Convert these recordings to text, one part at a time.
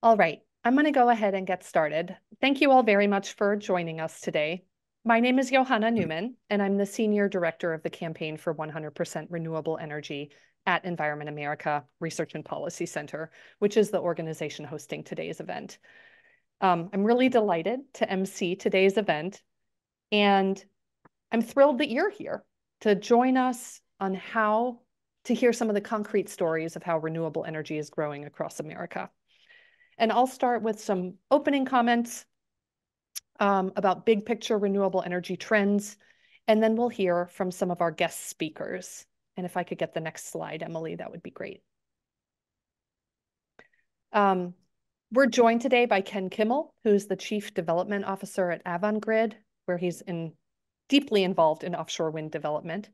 All right, I'm going to go ahead and get started. Thank you all very much for joining us today. My name is Johanna Newman, and I'm the Senior Director of the Campaign for 100% Renewable Energy at Environment America Research and Policy Center, which is the organization hosting today's event. I'm really delighted to MC today's event, and I'm thrilled that you're here to join us on how to hear some of the concrete stories of how renewable energy is growing across America. And I'll start with some opening comments about big picture renewable energy trends, and then we'll hear from some of our guest speakers. And if I could get the next slide, Emily, that would be great. We're joined today by Ken Kimmel, who's the Chief Development Officer at Avangrid, where he's deeply involved in offshore wind development.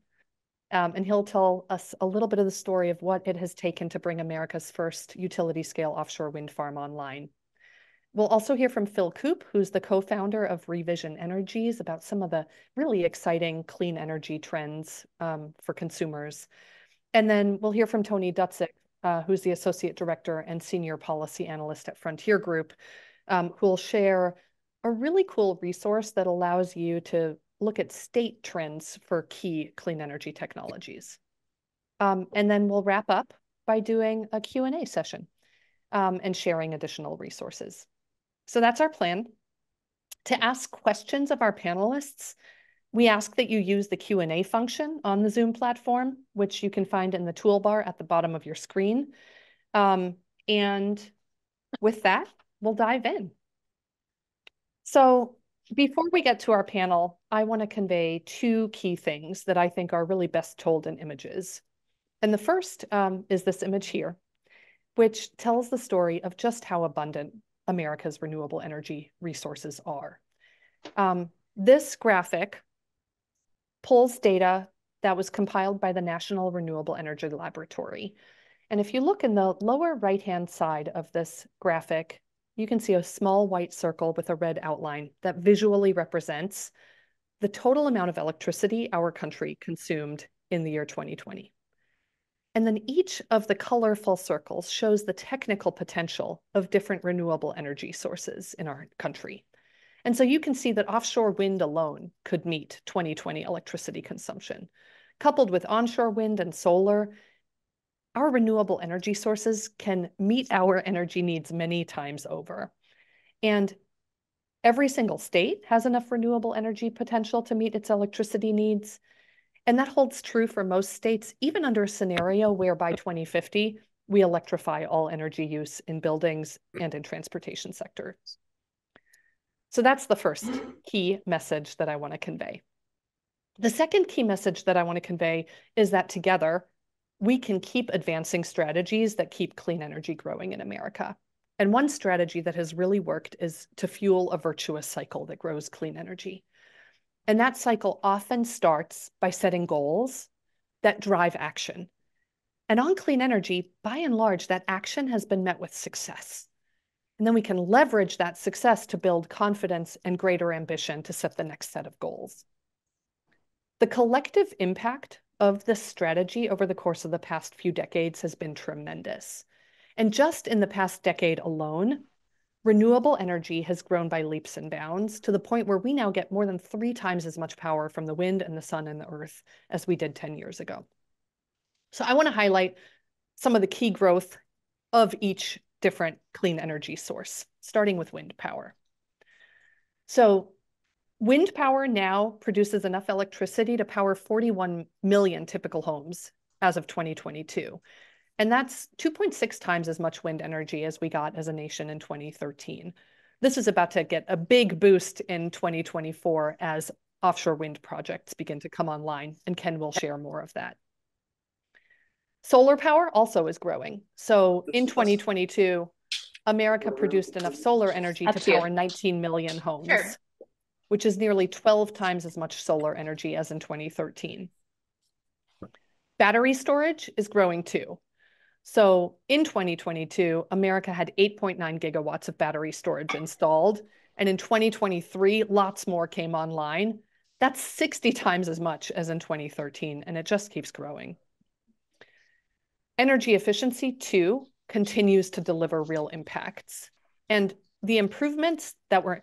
And he'll tell us a little bit of the story of what it has taken to bring America's first utility-scale offshore wind farm online. We'll also hear from Phil Koop, who's the co-founder of Revision Energies, about some of the really exciting clean energy trends for consumers. And then we'll hear from Tony Dutzik, who's the Associate Director and Senior Policy Analyst at Frontier Group, who will share a really cool resource that allows you to look at state trends for key clean energy technologies. And then we'll wrap up by doing a Q&A session and sharing additional resources. So that's our plan. To ask questions of our panelists, we ask that you use the Q&A function on the Zoom platform, which you can find in the toolbar at the bottom of your screen. And with that, we'll dive in. So before we get to our panel, I want to convey two key things that I think are really best told in images. And the first is this image here, which tells the story of just how abundant America's renewable energy resources are. This graphic pulls data that was compiled by the National Renewable Energy Laboratory. And if you look in the lower right-hand side of this graphic, you can see a small white circle with a red outline that visually represents the total amount of electricity our country consumed in the year 2020. And then each of the colorful circles shows the technical potential of different renewable energy sources in our country. And so you can see that offshore wind alone could meet 2020 electricity consumption. Coupled with onshore wind and solar, our renewable energy sources can meet our energy needs many times over. And every single state has enough renewable energy potential to meet its electricity needs. And that holds true for most states, even under a scenario where by 2050, we electrify all energy use in buildings and in transportation sectors. So that's the first key message that I want to convey. The second key message that I want to convey is that together, we can keep advancing strategies that keep clean energy growing in America. And one strategy that has really worked is to fuel a virtuous cycle that grows clean energy. And that cycle often starts by setting goals that drive action. And on clean energy, by and large, that action has been met with success. And then we can leverage that success to build confidence and greater ambition to set the next set of goals. The collective impact of this strategy over the course of the past few decades has been tremendous. And just in the past decade alone, renewable energy has grown by leaps and bounds to the point where we now get more than 3 times as much power from the wind and the sun and the earth as we did 10 years ago. So I want to highlight some of the key growth of each different clean energy source, starting with wind power. So wind power now produces enough electricity to power 41 million typical homes as of 2022. And that's 2.6 times as much wind energy as we got as a nation in 2013. This is about to get a big boost in 2024 as offshore wind projects begin to come online, and Ken will share more of that. Solar power also is growing. So in 2022, America produced enough solar energy to power 19 million homes, which is nearly 12 times as much solar energy as in 2013. Battery storage is growing too. So in 2022, America had 8.9 gigawatts of battery storage installed. And in 2023, lots more came online. That's 60 times as much as in 2013, and it just keeps growing. Energy efficiency, too, continues to deliver real impacts. And the improvements that were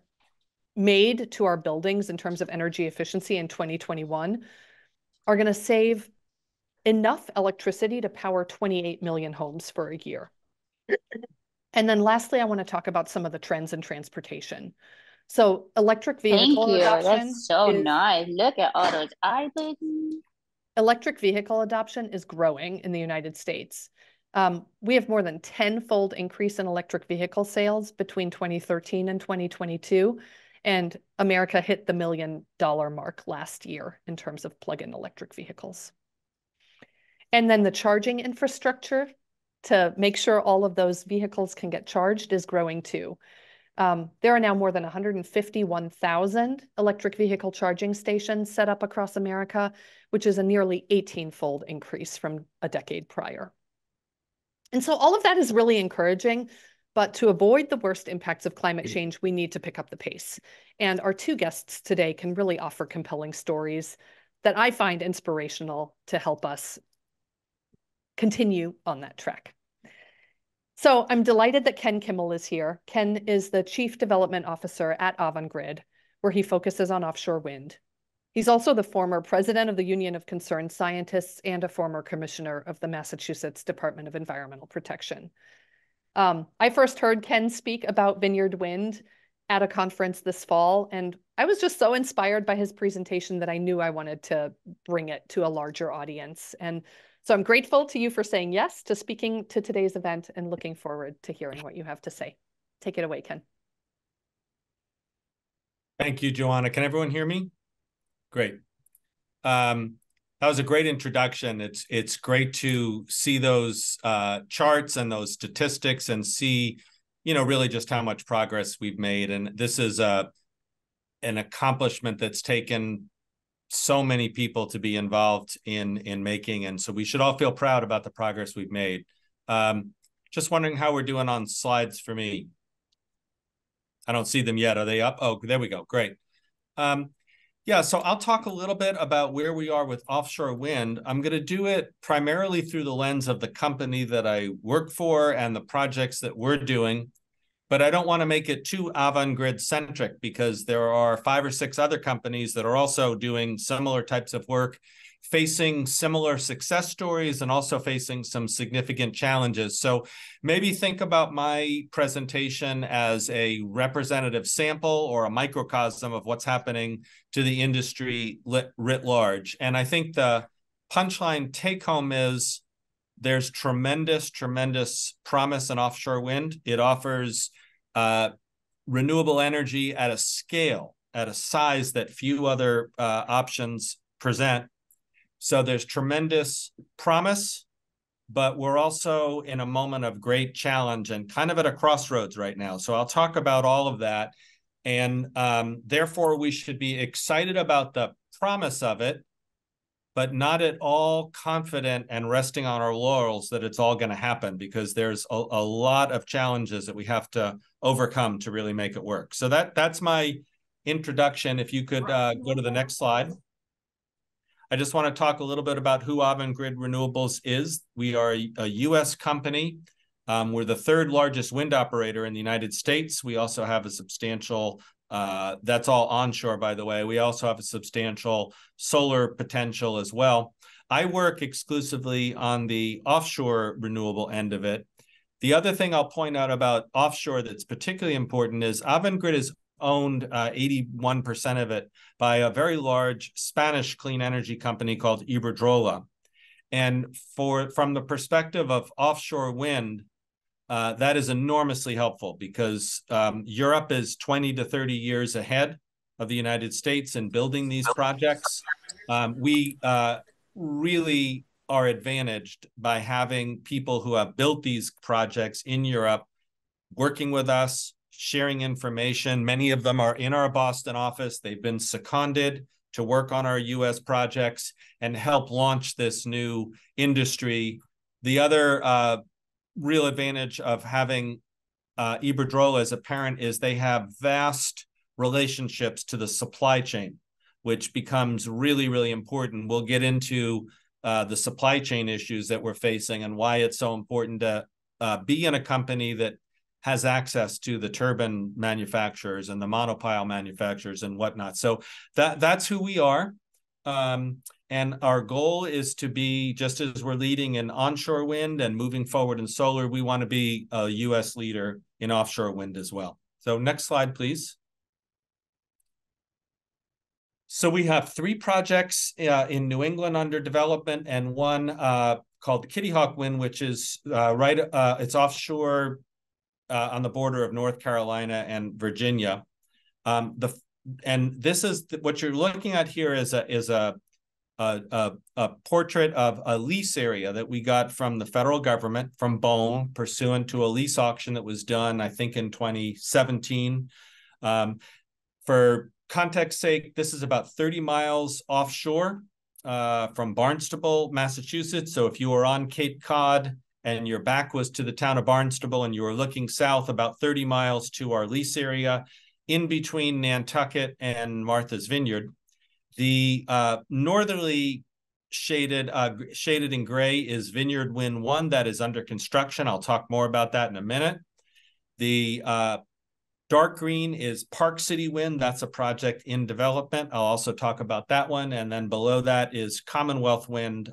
made to our buildings in terms of energy efficiency in 2021 are going to save enough electricity to power 28 million homes for a year. And then lastly, I want to talk about some of the trends in transportation. So electric Thank vehicle you. adoption That's so is nice. Look at all those items. electric vehicle adoption is growing in the United States. We have more than tenfold increase in electric vehicle sales between 2013 and 2022. And America hit the $1 million mark last year in terms of plug-in electric vehicles. And then the charging infrastructure to make sure all of those vehicles can get charged is growing too. There are now more than 151,000 electric vehicle charging stations set up across America, which is a nearly 18-fold increase from a decade prior. And so all of that is really encouraging, but to avoid the worst impacts of climate change, we need to pick up the pace. And our two guests today can really offer compelling stories that I find inspirational to help us continue on that track. So I'm delighted that Ken Kimmel is here. Ken is the Chief Development Officer at Avangrid, where he focuses on offshore wind. He's also the former president of the Union of Concerned Scientists and a former commissioner of the Massachusetts Department of Environmental Protection. I first heard Ken speak about Vineyard Wind at a conference this fall, and I was just so inspired by his presentation that I knew I wanted to bring it to a larger audience. And so I'm grateful to you for saying yes to speaking to today's event and looking forward to hearing what you have to say. Take it away, Ken. Thank you, Joanna. Can everyone hear me? Great. That was a great introduction. It's great to see those charts and those statistics and see, really just how much progress we've made. And this is an accomplishment that's taken so many people to be involved in making. And so we should all feel proud about the progress we've made. Just wondering how we're doing on slides for me. I don't see them yet. Are they up? Oh, there we go. Great. Yeah, so I'll talk a little bit about where we are with offshore wind. I'm going to do it primarily through the lens of the company that I work for and the projects that we're doing. But I don't want to make it too Avangrid centric because there are 5 or 6 other companies that are also doing similar types of work, facing similar success stories and also facing some significant challenges. So maybe think about my presentation as a representative sample or a microcosm of what's happening to the industry writ large. And I think the punchline take home is there's tremendous, tremendous promise in offshore wind. It offers renewable energy at a scale, at a size that few other options present. So there's tremendous promise, but we're also in a moment of great challenge and kind of at a crossroads right now. So I'll talk about all of that. And therefore, we should be excited about the promise of it, but not at all confident and resting on our laurels that it's all going to happen, because there's a lot of challenges that we have to overcome to really make it work. So that's my introduction. If you could go to the next slide. I just want to talk a little bit about who Avangrid Renewables is. We are a U.S. company. We're the 3rd largest wind operator in the United States. We also have a substantial, that's all onshore, by the way. We also have a substantial solar potential as well. I work exclusively on the offshore renewable end of it. The other thing I'll point out about offshore that's particularly important is Avangrid is owned 81% of it by a very large Spanish clean energy company called Iberdrola. And from the perspective of offshore wind, that is enormously helpful because Europe is 20 to 30 years ahead of the United States in building these projects. We really are advantaged by having people who have built these projects in Europe working with us, sharing information. Many of them are in our Boston office. They've been seconded to work on our U.S. projects and help launch this new industry. The other real advantage of having Iberdrola as a parent is they have vast relationships to the supply chain, which becomes really, really important. We'll get into the supply chain issues that we're facing and why it's so important to be in a company that has access to the turbine manufacturers and the monopile manufacturers and whatnot. So that's who we are. And our goal is to be, just as we're leading in onshore wind and moving forward in solar, we want to be a U.S. leader in offshore wind as well. So next slide, please. So we have 3 projects in New England under development, and one called the Kitty Hawk Wind, which is it's offshore on the border of North Carolina and Virginia. And this is what you're looking at here is a portrait of a lease area that we got from the federal government, from BOEM, pursuant to a lease auction that was done, I think, in 2017. For context sake, this is about 30 miles offshore from Barnstable, Massachusetts. So if you were on Cape Cod and your back was to the town of Barnstable and you were looking south, about 30 miles to our lease area, in between Nantucket and Martha's Vineyard. The northerly shaded in gray is Vineyard Wind 1 that is under construction. I'll talk more about that in a minute. The dark green is Park City Wind. That's a project in development. I'll also talk about that one. And then below that is Commonwealth Wind,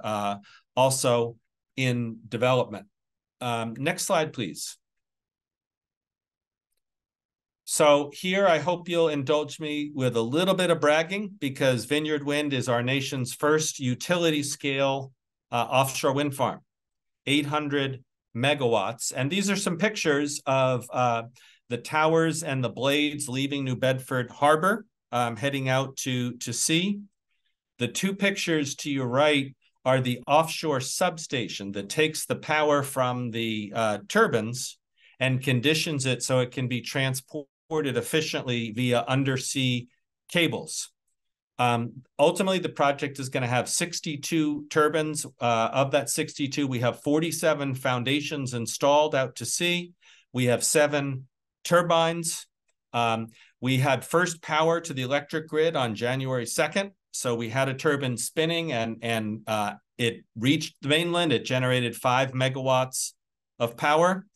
also in development. Next slide, please. So here, I hope you'll indulge me with a little bit of bragging, because Vineyard Wind is our nation's first utility scale offshore wind farm, 800 megawatts. And these are some pictures of the towers and the blades leaving New Bedford Harbor, heading out to sea. The 2 pictures to your right are the offshore substation that takes the power from the turbines and conditions it so it can be transported efficiently via undersea cables. Ultimately, the project is going to have 62 turbines. Of that 62, we have 47 foundations installed out to sea. We have 7 turbines. We had first power to the electric grid on January 2nd. So we had a turbine spinning and it reached the mainland. It generated 5 megawatts of power.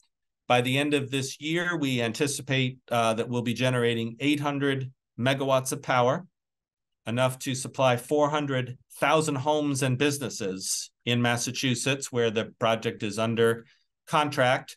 By the end of this year, we anticipate that we'll be generating 800 megawatts of power, enough to supply 400,000 homes and businesses in Massachusetts, where the project is under contract.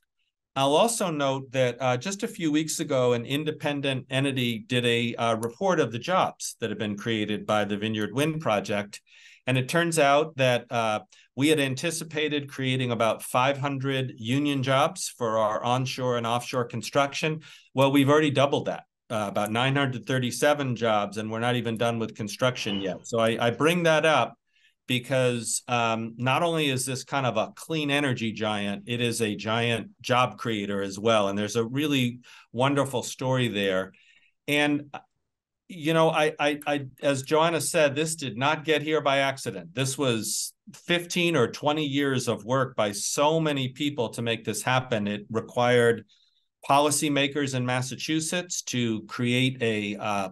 I'll also note that just a few weeks ago, an independent entity did a report of the jobs that have been created by the Vineyard Wind project. And it turns out that we had anticipated creating about 500 union jobs for our onshore and offshore construction. Well, we've already doubled that, about 937 jobs, and we're not even done with construction yet. So I bring that up because not only is this kind of a clean energy giant, it is a giant job creator as well. And there's a really wonderful story there. And you know, I as Joanna said, this did not get here by accident. This was 15 or 20 years of work by so many people to make this happen. It required policymakers in Massachusetts to create a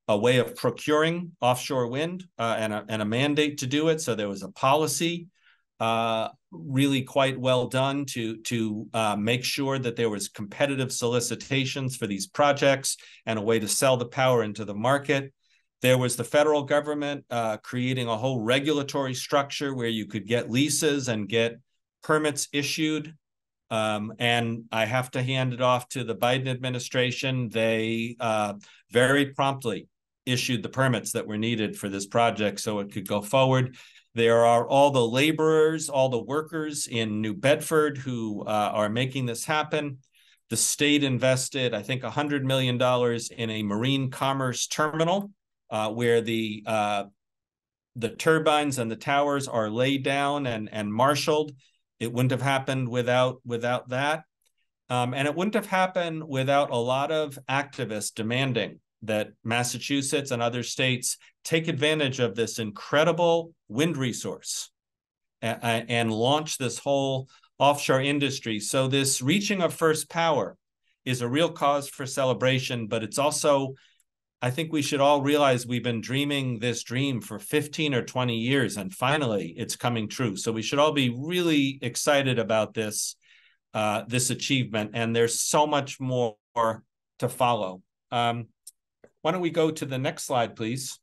way of procuring offshore wind and a mandate to do it. So there was a policy really quite well done to make sure that there was competitive solicitations for these projects and a way to sell the power into the market. There was the federal government creating a whole regulatory structure where you could get leases and get permits issued. And I have to hand it off to the Biden administration. They very promptly issued the permits that were needed for this project so it could go forward. There are all the laborers, all the workers in New Bedford who are making this happen. The state invested, I think, $100 million in a marine commerce terminal where the turbines and the towers are laid down and marshaled. It wouldn't have happened without that. And it wouldn't have happened without a lot of activists demanding that Massachusetts and other states take advantage of this incredible wind resource and launch this whole offshore industry. So this reaching of first power is a real cause for celebration, but it's also, I think we should all realize we've been dreaming this dream for 15 or 20 years, and finally it's coming true. So we should all be really excited about this. this achievement, and there's so much more to follow. Why don't we go to the next slide, please?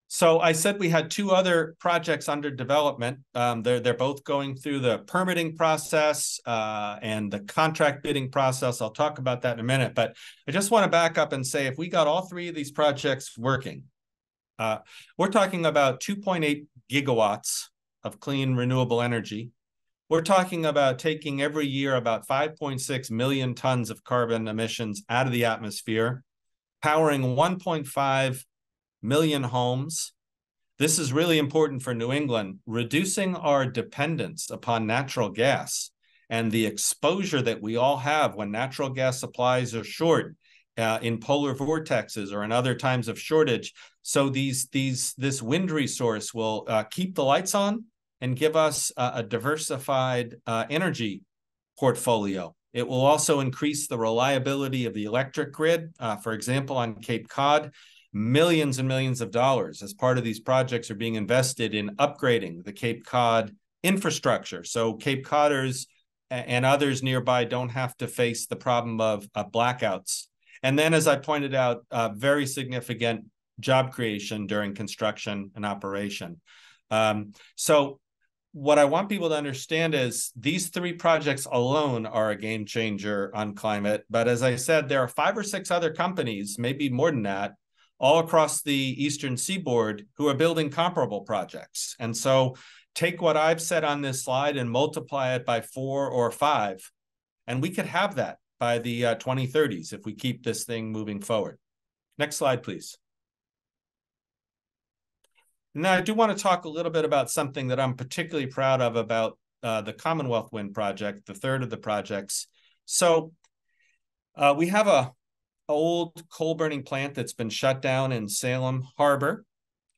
So I said we had two other projects under development. They're both going through the permitting process and the contract bidding process. I'll talk about that in a minute, but I just want to back up and say if we got all three of these projects working, we're talking about 2.8 gigawatts of clean renewable energy. We're talking about taking every year about 5.6 million tons of carbon emissions out of the atmosphere, powering 1.5 million homes. This is really important for New England, reducing our dependence upon natural gas and the exposure that we all have when natural gas supplies are short in polar vortexes or in other times of shortage. So this wind resource will keep the lights on and give us a diversified energy portfolio. It will also increase the reliability of the electric grid. For example, on Cape Cod, millions and millions of dollars as part of these projects are being invested in upgrading the Cape Cod infrastructure. So Cape Codders and others nearby don't have to face the problem of blackouts. And then, as I pointed out, very significant job creation during construction and operation. So what I want people to understand is these three projects alone are a game changer on climate. But as I said, there are 5 or 6 other companies, maybe more than that, all across the Eastern Seaboard who are building comparable projects. And so take what I've said on this slide and multiply it by 4 or 5, and we could have that by the 2030s if we keep this thing moving forward. Next slide, please. Now, I do want to talk a little bit about something that I'm particularly proud of about the Commonwealth Wind project, the third of the projects. So we have a old coal burning plant that's been shut down in Salem Harbor.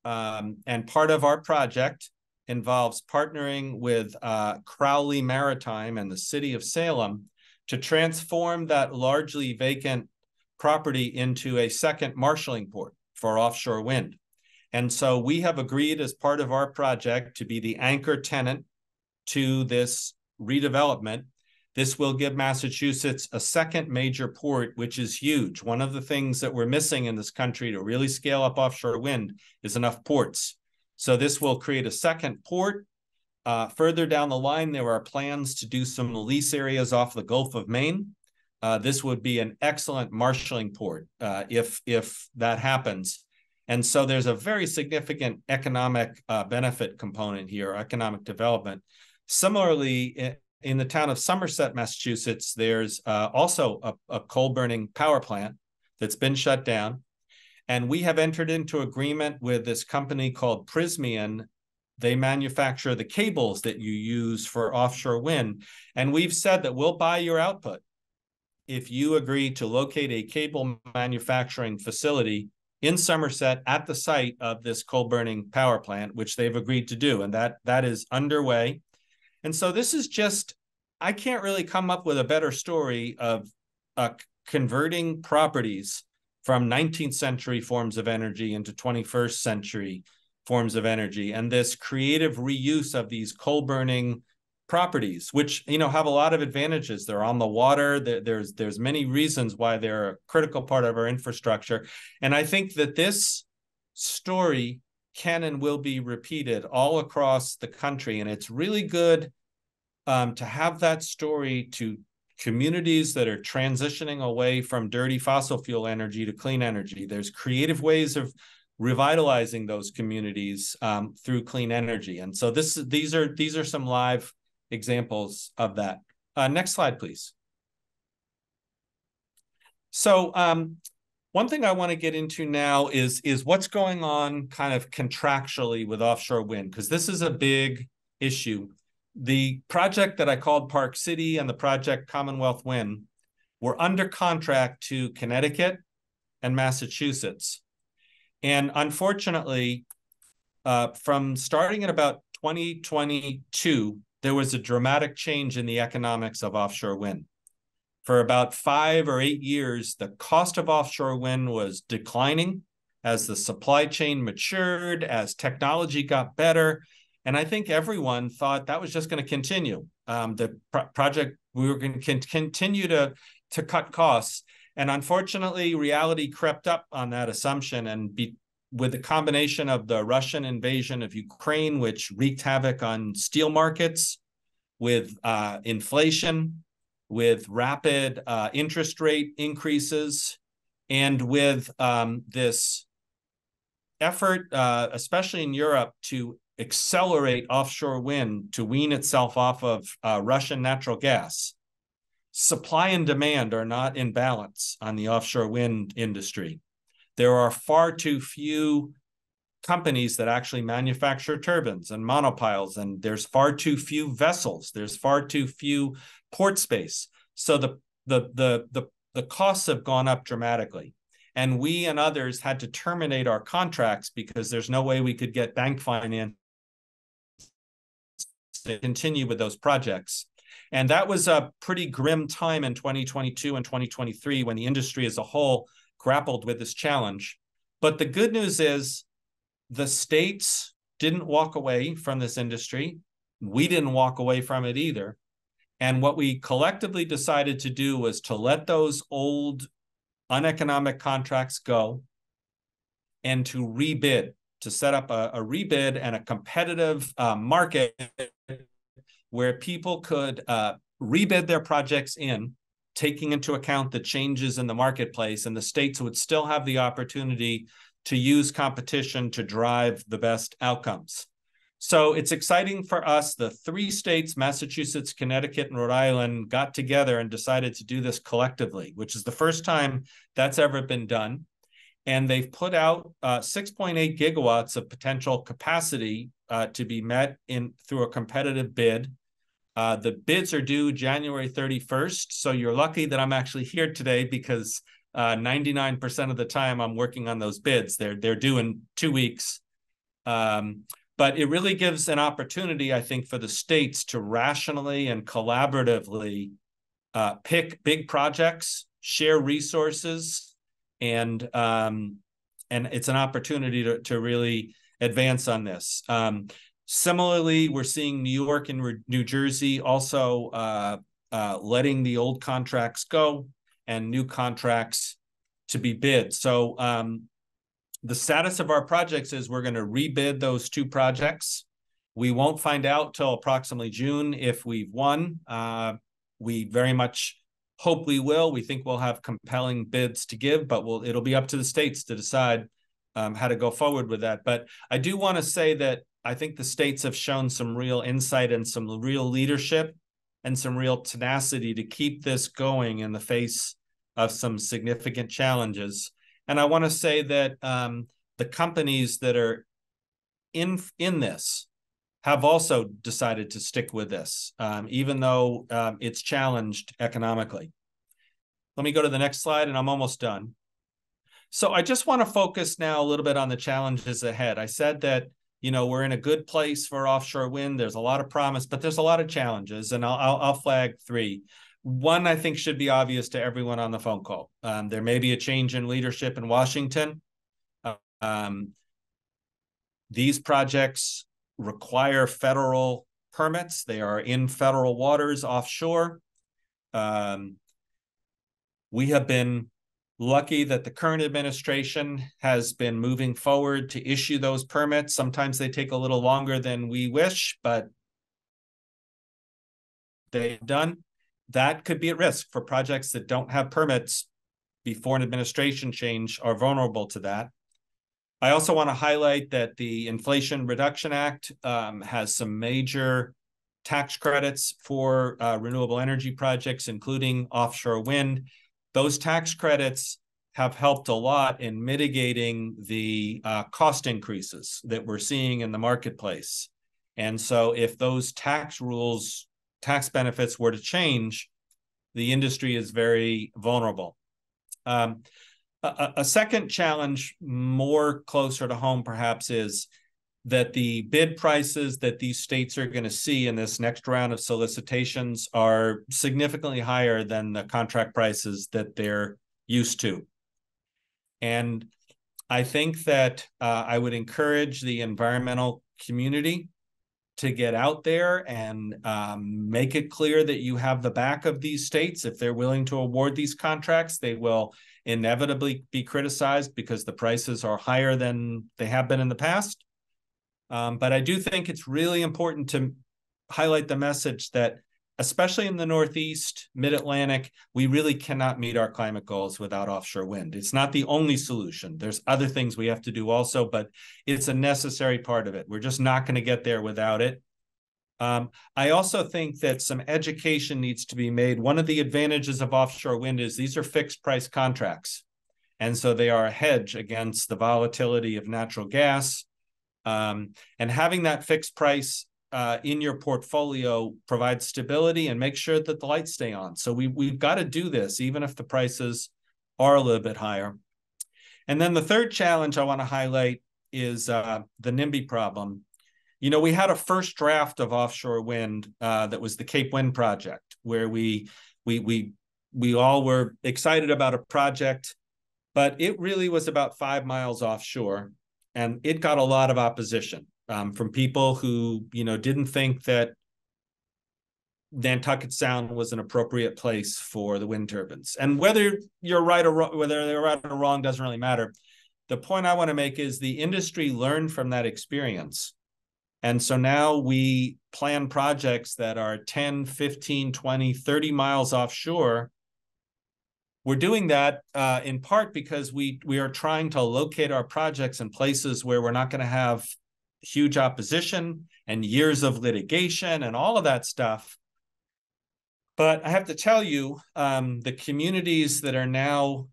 And part of our project involves partnering with Crowley Maritime and the city of Salem to transform that largely vacant property into a second marshaling port for offshore wind. And so we have agreed as part of our project to be the anchor tenant to this redevelopment. This will give Massachusetts a second major port, which is huge. One of the things that we're missing in this country to really scale up offshore wind is enough ports. So this will create a second port. Further down the line, there are plans to do some lease areas off the Gulf of Maine. This would be an excellent marshaling port if that happens. And so there's a very significant economic benefit component here, economic development. Similarly, in the town of Somerset, Massachusetts, there's also a coal-burning power plant that's been shut down. And we have entered into agreement with this company called Prysmian. They manufacture the cables that you use for offshore wind. And we've said that we'll buy your output if you agree to locate a cable manufacturing facility in Somerset at the site of this coal-burning power plant, which they've agreed to do. And that is underway. And so this is just, I can't really come up with a better story of converting properties from 19th century forms of energy into 21st century forms of energy. And this creative reuse of these coal-burning properties, which, you know, have a lot of advantages. They're on the water. There's many reasons why they're a critical part of our infrastructure. And I think that this story can and will be repeated all across the country. And it's really good to have that story to communities that are transitioning away from dirty fossil fuel energy to clean energy. There's creative ways of revitalizing those communities through clean energy. And so these are some live examples of that. Next slide, please. So one thing I want to get into now is what's going on kind of contractually with offshore wind, because this is a big issue. The project that I called Park City and the project Commonwealth Wind were under contract to Connecticut and Massachusetts. And unfortunately, from starting in about 2022, there was a dramatic change in the economics of offshore wind. For about 5 or 8 years, the cost of offshore wind was declining as the supply chain matured, as technology got better. And I think everyone thought that was just going to continue. The project, we were going to continue to cut costs. And unfortunately, reality crept up on that assumption. And with the combination of the Russian invasion of Ukraine, which wreaked havoc on steel markets, with inflation, with rapid interest rate increases, and with this effort, especially in Europe, to accelerate offshore wind to wean itself off of Russian natural gas. Supply and demand are not in balance on the offshore wind industry. There are far too few companies that actually manufacture turbines and monopiles, and there's far too few vessels. There's far too few port space. So the costs have gone up dramatically. And we and others had to terminate our contracts because there's no way we could get bank finance to continue with those projects. And that was a pretty grim time in 2022 and 2023 when the industry as a whole grappled with this challenge. But the good news is the states didn't walk away from this industry. We didn't walk away from it either. And what we collectively decided to do was to let those old uneconomic contracts go and to rebid, to set up a rebid and a competitive market where people could rebid their projects in, taking into account the changes in the marketplace, and the states would still have the opportunity to use competition to drive the best outcomes. So it's exciting for us. The 3 states, Massachusetts, Connecticut, and Rhode Island, got together and decided to do this collectively, which is the first time that's ever been done. And they've put out 6.8 gigawatts of potential capacity to be met through a competitive bid. The bids are due January 31st. So you're lucky that I'm actually here today, because 99% of the time I'm working on those bids. They're due in 2 weeks. But it really gives an opportunity, I think, for the states to rationally and collaboratively pick big projects, share resources, and it's an opportunity to really advance on this. Similarly, we're seeing New York and New Jersey also letting the old contracts go and new contracts to be bid. So the status of our projects is we're going to rebid those 2 projects. We won't find out till approximately June if we've won. We very much hope we will. We think we'll have compelling bids to give, but it'll be up to the states to decide how to go forward with that. But I do want to say that I think the states have shown some real insight and some real leadership and some real tenacity to keep this going in the face of some significant challenges. And I want to say that the companies that are in this have also decided to stick with this, even though it's challenged economically. Let me go to the next slide, and I'm almost done. So I just want to focus now a little bit on the challenges ahead. I said that, we're in a good place for offshore wind. There's a lot of promise, but there's a lot of challenges, and I'll flag 3. One, I think, should be obvious to everyone on the phone call. There may be a change in leadership in Washington. These projects require federal permits. They are in federal waters offshore. We have been lucky that the current administration has been moving forward to issue those permits. Sometimes they take a little longer than we wish, but they've done. That could be at risk for projects that don't have permits before an administration change are vulnerable to that. I also want to highlight that the Inflation Reduction Act has some major tax credits for renewable energy projects, including offshore wind. Those tax credits have helped a lot in mitigating the cost increases that we're seeing in the marketplace. And so if those tax benefits were to change, the industry is very vulnerable. A second challenge, more closer to home perhaps, is that the bid prices that these states are going to see in this next round of solicitations are significantly higher than the contract prices that they're used to. And I think that I would encourage the environmental community to get out there and make it clear that you have the back of these states. If they're willing to award these contracts, they will inevitably be criticized because the prices are higher than they have been in the past. But I do think it's really important to highlight the message that, especially in the Northeast, Mid-Atlantic, we really cannot meet our climate goals without offshore wind. It's not the only solution. There's other things we have to do also, but it's a necessary part of it. We're just not going to get there without it. I also think that some education needs to be made. One of the advantages of offshore wind is these are fixed price contracts. And so they are a hedge against the volatility of natural gas. And having that fixed price in your portfolio provides stability and make sure that the lights stay on. So we've got to do this, even if the prices are a little bit higher. And then the third challenge I want to highlight is the NIMBY problem. You know, we had a first draft of offshore wind that was the Cape Wind project, where we all were excited about a project, but it really was about 5 miles offshore, and it got a lot of opposition from people who, you know, didn't think that Nantucket Sound was an appropriate place for the wind turbines. And whether you're right or wrong, whether they're right or wrong doesn't really matter. The point I want to make is the industry learned from that experience. And so now we plan projects that are 10, 15, 20, 30 miles offshore. We're doing that in part because we are trying to locate our projects in places where we're not going to have huge opposition and years of litigation and all of that stuff. But I have to tell you, the communities that are now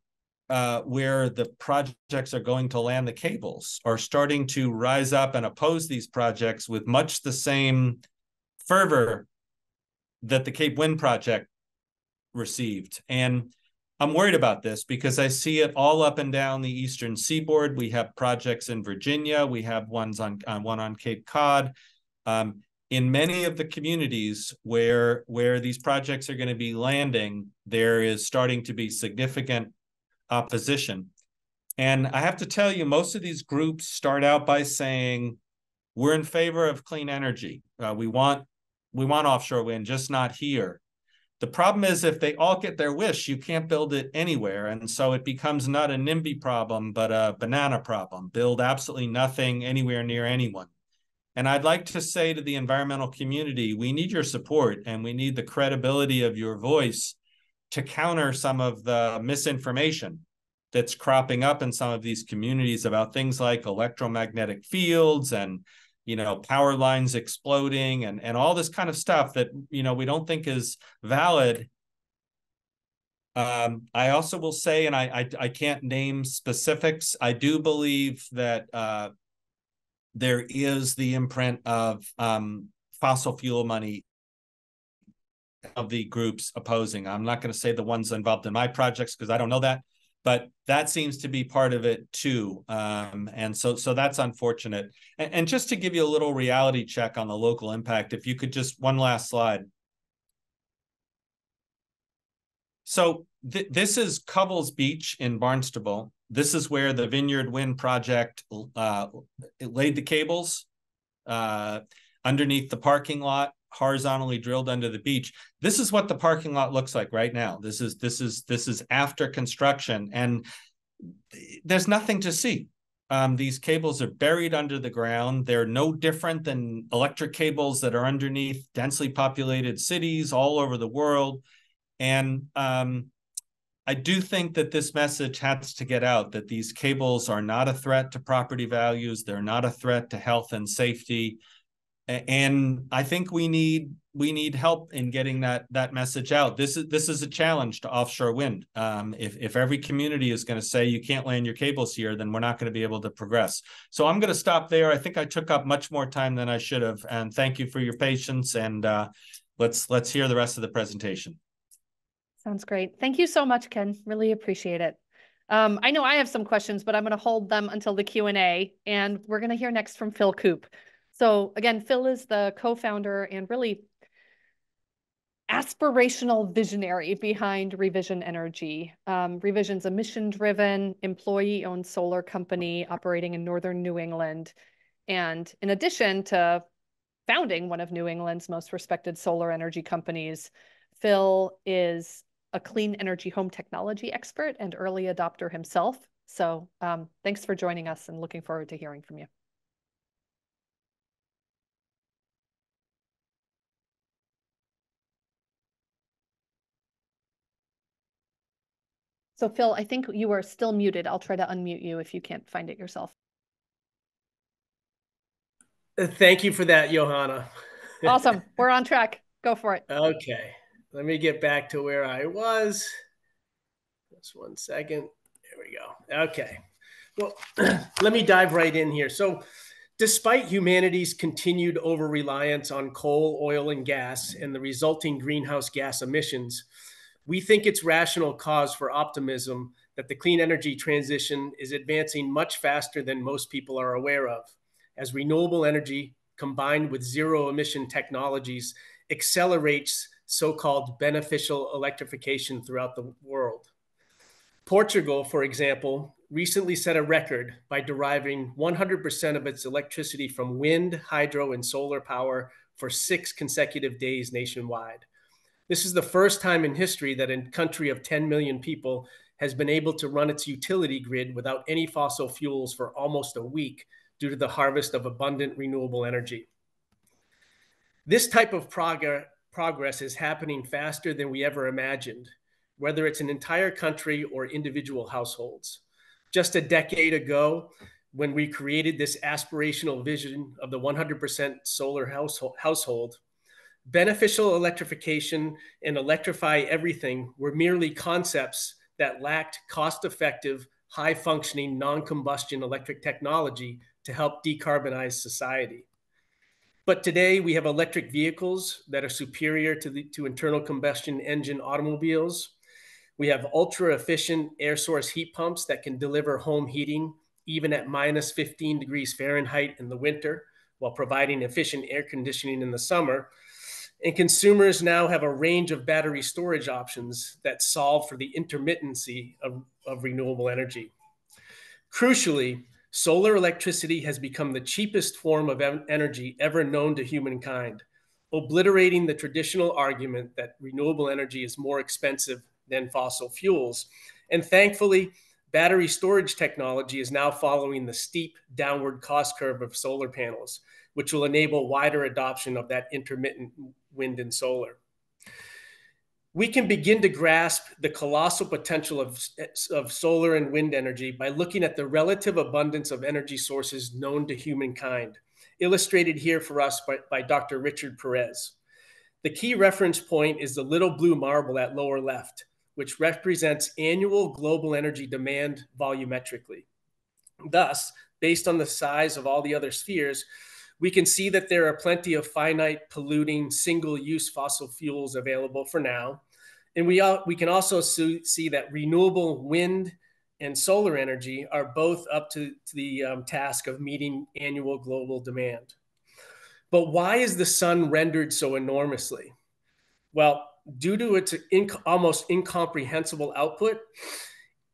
where the projects are going to land the cables are starting to rise up and oppose these projects with much the same fervor that the Cape Wind project received. And I'm worried about this because I see it all up and down the eastern seaboard. We have projects in Virginia. We have one on Cape Cod. In many of the communities where these projects are going to be landing, there is starting to be significant opposition. And I have to tell you, most of these groups start out by saying, we're in favor of clean energy. We want offshore wind, just not here. The problem is if they all get their wish, you can't build it anywhere. And so it becomes not a NIMBY problem, but a banana problem. Build absolutely nothing anywhere near anyone. And I'd like to say to the environmental community, we need your support and we need the credibility of your voice to counter some of the misinformation that's cropping up in some of these communities about things like electromagnetic fields and, you know, power lines exploding and all this kind of stuff that, you know, we don't think is valid. I also will say, and I can't name specifics, I do believe that there is the imprint of fossil fuel money of the groups opposing. I'm not going to say the ones involved in my projects because I don't know that, but that seems to be part of it too. And so that's unfortunate. And just to give you a little reality check on the local impact, if you could just one last slide. So this is Covell's Beach in Barnstable. This is where the Vineyard Wind project laid the cables underneath the parking lot, horizontally drilled under the beach. This is what the parking lot looks like right now. This is after construction, and there's nothing to see. These cables are buried under the ground. They're no different than electric cables that are underneath densely populated cities all over the world. And I do think that this message has to get out, that these cables are not a threat to property values. They're not a threat to health and safety. And I think we need help in getting that message out. This is a challenge to offshore wind. If every community is going to say you can't land your cables here, then we're not going to be able to progress. So I'm going to stop there. I think I took up much more time than I should have. And thank you for your patience. And let's hear the rest of the presentation. Sounds great. Thank you so much, Ken. Really appreciate it. I know I have some questions, but I'm going to hold them until the Q&A. And we're going to hear next from Phil Koop. So again, Phil is the co-founder and really aspirational visionary behind Revision Energy. Revision's a mission-driven, employee-owned solar company operating in northern New England. And in addition to founding one of New England's most respected solar energy companies. Phil is a clean energy home technology expert and early adopter himself. So thanks for joining us and looking forward to hearing from you. So Phil, I think you are still muted. I'll try to unmute you if you can't find it yourself. Thank you for that, Johanna. Awesome. We're on track. Go for it. Okay. Let me get back to where I was. Just 1 second. There we go. Okay. Well, let me dive right in here. So, despite humanity's continued over-reliance on coal, oil, and gas and the resulting greenhouse gas emissions, we think it's rational cause for optimism that the clean energy transition is advancing much faster than most people are aware of, as renewable energy combined with zero emission technologies accelerates so-called beneficial electrification throughout the world. Portugal, for example, recently set a record by deriving 100% of its electricity from wind, hydro, and solar power for 6 consecutive days nationwide. This is the first time in history that a country of 10 million people has been able to run its utility grid without any fossil fuels for almost a week due to the harvest of abundant renewable energy. This type of progress is happening faster than we ever imagined, whether it's an entire country or individual households. Just a decade ago, when we created this aspirational vision of the 100% solar household, beneficial electrification and electrify everything were merely concepts that lacked cost-effective, high-functioning, non-combustion electric technology to help decarbonize society. But today we have electric vehicles that are superior to internal combustion engine automobiles. We have ultra efficient air source heat pumps that can deliver home heating even at minus 15 degrees Fahrenheit in the winter, while providing efficient air conditioning in the summer. And consumers now have a range of battery storage options that solve for the intermittency of renewable energy. Crucially, solar electricity has become the cheapest form of energy ever known to humankind, obliterating the traditional argument that renewable energy is more expensive than fossil fuels. And thankfully, battery storage technology is now following the steep downward cost curve of solar panels, which will enable wider adoption of that intermittent wind and solar. We can begin to grasp the colossal potential of solar and wind energy by looking at the relative abundance of energy sources known to humankind, illustrated here for us by Dr. Richard Perez. The key reference point is the little blue marble at lower left, which represents annual global energy demand volumetrically. Thus, based on the size of all the other spheres, we can see that there are plenty of finite, polluting, single-use fossil fuels available for now. And we can also see that renewable wind and solar energy are both up to the task of meeting annual global demand. But why is the sun rendered so enormously? Well, due to its almost incomprehensible output,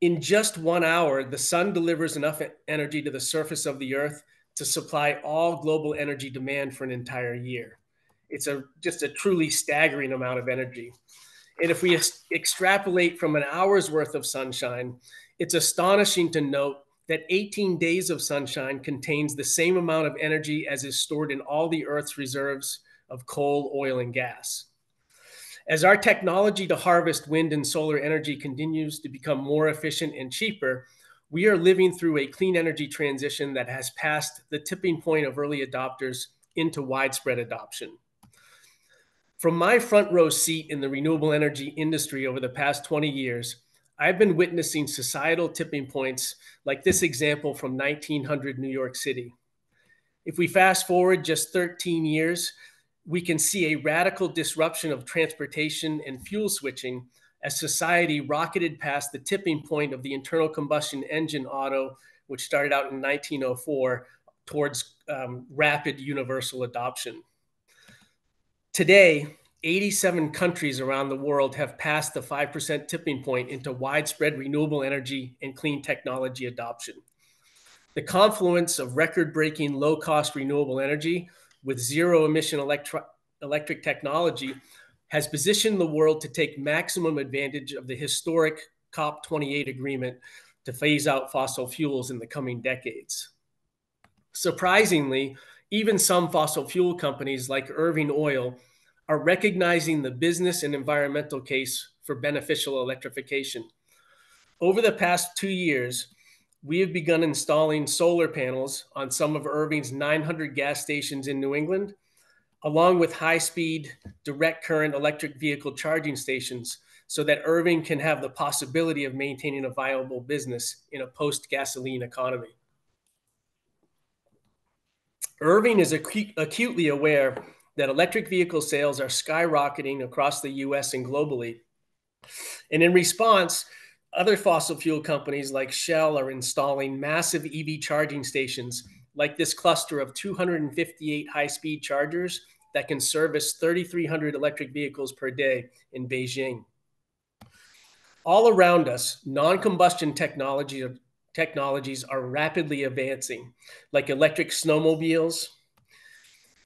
in just 1 hour, the sun delivers enough energy to the surface of the Earth to supply all global energy demand for an entire year. It's just a truly staggering amount of energy. And if we extrapolate from an hour's worth of sunshine, it's astonishing to note that 18 days of sunshine contains the same amount of energy as is stored in all the Earth's reserves of coal, oil, and gas. As our technology to harvest wind and solar energy continues to become more efficient and cheaper, we are living through a clean energy transition that has passed the tipping point of early adopters into widespread adoption. From my front row seat in the renewable energy industry over the past 20 years, I've been witnessing societal tipping points like this example from 1900 New York City. If we fast forward just 13 years, we can see a radical disruption of transportation and fuel switching as society rocketed past the tipping point of the internal combustion engine auto, which started out in 1904, towards rapid universal adoption. Today, 87 countries around the world have passed the 5% tipping point into widespread renewable energy and clean technology adoption. The confluence of record-breaking low-cost renewable energy with zero emission electric technology has positioned the world to take maximum advantage of the historic COP28 agreement to phase out fossil fuels in the coming decades. Surprisingly, even some fossil fuel companies like Irving Oil are recognizing the business and environmental case for beneficial electrification. Over the past 2 years, we have begun installing solar panels on some of Irving's 900 gas stations in New England, along with high-speed direct current electric vehicle charging stations, so that Irving can have the possibility of maintaining a viable business in a post-gasoline economy. Irving is acutely aware that electric vehicle sales are skyrocketing across the US and globally. And in response, other fossil fuel companies like Shell are installing massive EV charging stations, like this cluster of 258 high-speed chargers that can service 3,300 electric vehicles per day in Beijing. All around us, non-combustion technologies are rapidly advancing, like electric snowmobiles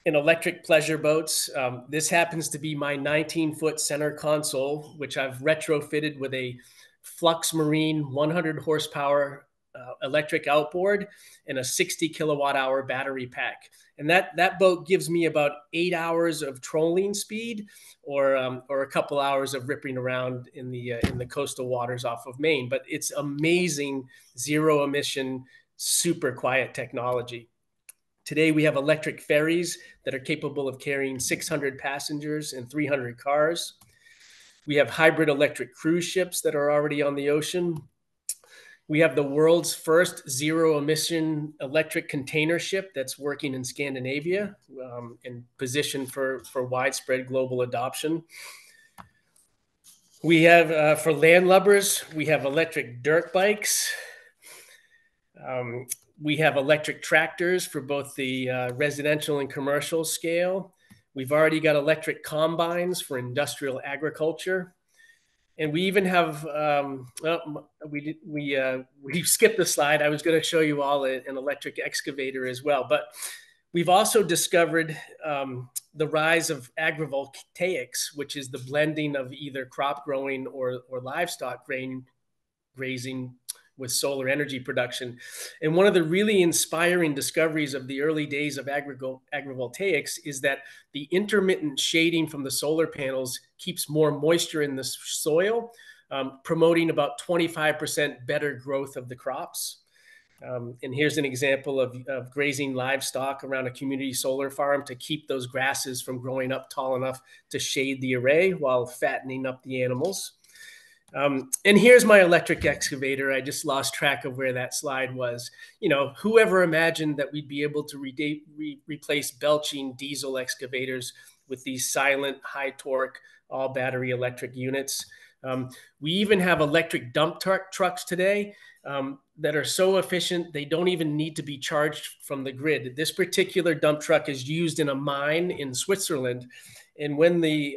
and electric pleasure boats. This happens to be my 19-foot center console, which I've retrofitted with a Flux Marine 100 horsepower electric outboard and a 60 kilowatt hour battery pack. And that boat gives me about 8 hours of trolling speed, or a couple hours of ripping around in the coastal waters off of Maine. But it's amazing zero emission, super quiet technology. Today, we have electric ferries that are capable of carrying 600 passengers and 300 cars. We have hybrid electric cruise ships that are already on the ocean. We have the world's first zero emission electric container ship that's working in Scandinavia and positioned for widespread global adoption. We have, for landlubbers, we have electric dirt bikes. We have electric tractors for both the residential and commercial scale. We've already got electric combines for industrial agriculture. And we even have, we skipped the slide. I was going to show you all an electric excavator as well. But we've also discovered the rise of agrivoltaics, which is the blending of either crop growing or livestock grazing with solar energy production. And one of the really inspiring discoveries of the early days of agrivoltaics is that the intermittent shading from the solar panels keeps more moisture in the soil, promoting about 25% better growth of the crops. And here's an example of grazing livestock around a community solar farm to keep those grasses from growing up tall enough to shade the array while fattening up the animals. And here's my electric excavator. I just lost track of where that slide was. You know, whoever imagined that we'd be able to replace belching diesel excavators with these silent, high torque, all battery electric units. We even have electric dump trucks today that are so efficient, they don't even need to be charged from the grid. This particular dump truck is used in a mine in Switzerland. And when the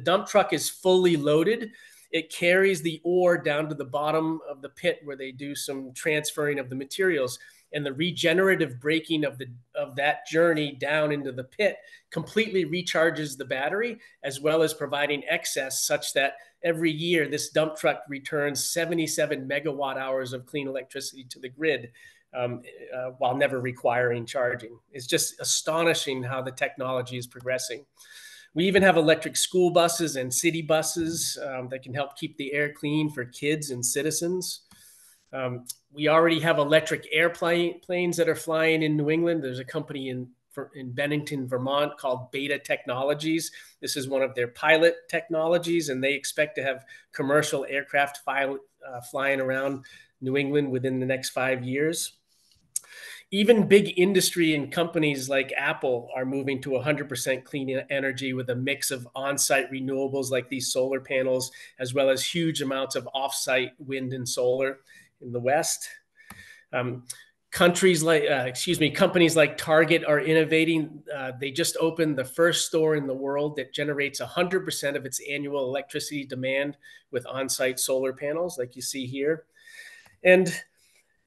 dump truck is fully loaded, it carries the ore down to the bottom of the pit where they do some transferring of the materials. And the regenerative braking of that journey down into the pit completely recharges the battery, as well as providing excess, such that every year this dump truck returns 77 megawatt hours of clean electricity to the grid, while never requiring charging. It's just astonishing how the technology is progressing. We even have electric school buses and city buses that can help keep the air clean for kids and citizens. We already have electric airplanes that are flying in New England. There's a company in Bennington, Vermont called Beta Technologies. This is one of their pilot technologies, and they expect to have commercial aircraft flying around New England within the next 5 years. Even big industry and companies like Apple are moving to 100% clean energy with a mix of on-site renewables like these solar panels, as well as huge amounts of off-site wind and solar in the West. Companies like Target are innovating. They just opened the first store in the world that generates 100% of its annual electricity demand with on-site solar panels, like you see here. And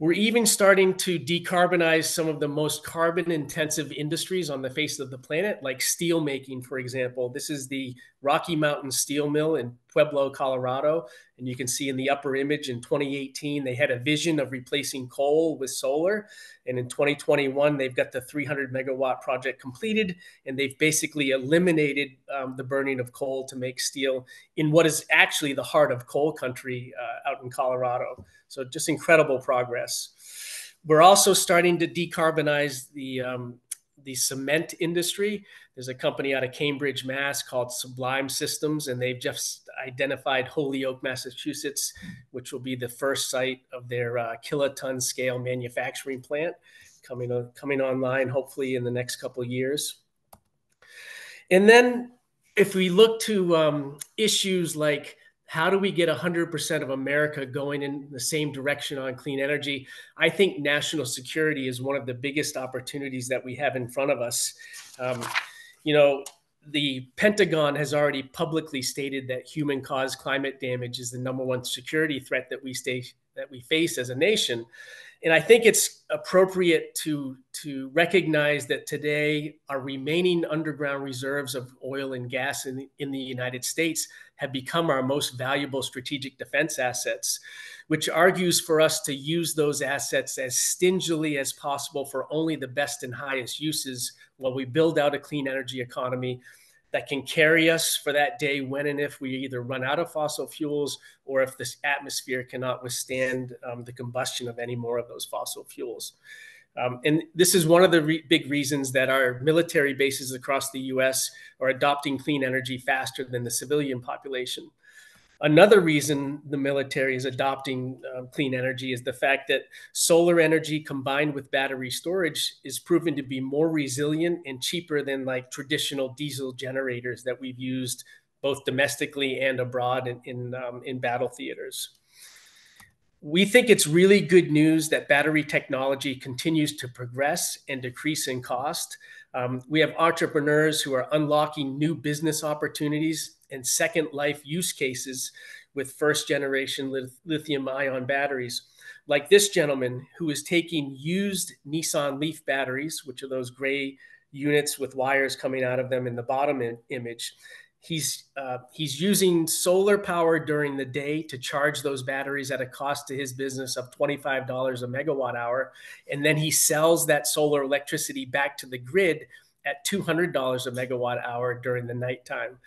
We're even starting to decarbonize some of the most carbon intensive industries on the face of the planet, like steel making, for example. This is the Rocky Mountain Steel Mill in Pueblo, Colorado. And you can see in the upper image in 2018, they had a vision of replacing coal with solar. And in 2021, they've got the 300 megawatt project completed. And they've basically eliminated the burning of coal to make steel in what is actually the heart of coal country out in Colorado. So just incredible progress. We're also starting to decarbonize the cement industry. There's a company out of Cambridge, Mass called Sublime Systems, and they've just identified Holyoke, Massachusetts, which will be the first site of their kiloton scale manufacturing plant coming online, hopefully in the next couple of years. And then if we look to issues like how do we get 100% of America going in the same direction on clean energy, I think national security is one of the biggest opportunities that we have in front of us. You know, the Pentagon has already publicly stated that human-caused climate damage is the #1 security threat that we face as a nation. And I think it's appropriate to recognize that today our remaining underground reserves of oil and gas in the United States have become our most valuable strategic defense assets, which argues for us to use those assets as stingily as possible for only the best and highest uses while we build out a clean energy economy that can carry us for that day when and if we either run out of fossil fuels or if this atmosphere cannot withstand the combustion of any more of those fossil fuels. And this is one of the big reasons that our military bases across the US are adopting clean energy faster than the civilian population. Another reason the military is adopting clean energy is the fact that solar energy combined with battery storage is proven to be more resilient and cheaper than like traditional diesel generators that we've used both domestically and abroad in battle theaters. We think it's really good news that battery technology continues to progress and decrease in cost. We have entrepreneurs who are unlocking new business opportunities and second life use cases with first generation lithium ion batteries. Like this gentleman who is taking used Nissan Leaf batteries, which are those gray units with wires coming out of them in the bottom image. He's using solar power during the day to charge those batteries at a cost to his business of $25 a megawatt hour. And then he sells that solar electricity back to the grid at $200 a megawatt hour during the nighttime